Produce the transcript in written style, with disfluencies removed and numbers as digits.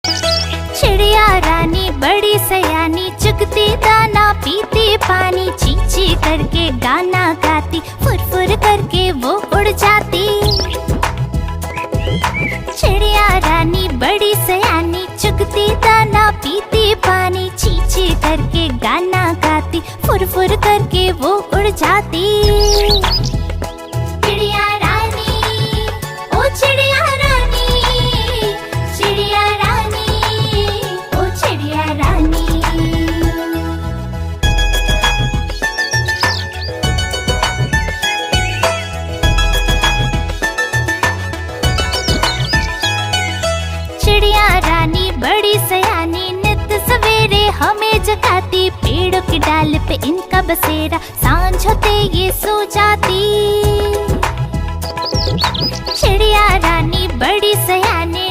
चिड़िया रानी बड़ी सयानी, चुगती दाना पीती पानी, ची ची करके गाना गाती, फुर फुर करके वो उड़ जाती। चिड़िया रानी बड़ी सयानी, चुगती दाना पीती पानी, ची ची करके गाना गाती, फुर फुर करके वो उड़ जाती। चिड़िया रानी, ओ चिड़िया रानी, चिड़िया रानी, ओ चिड़िया रानी। चिड़िया रानी बड़ी सयानी, नित सवेरे हमें जगाती, पेड़ों की डाल पे इनका बसेरा, सांझ होते ये सो जाती। चिड़िया रानी बड़ी सयानी,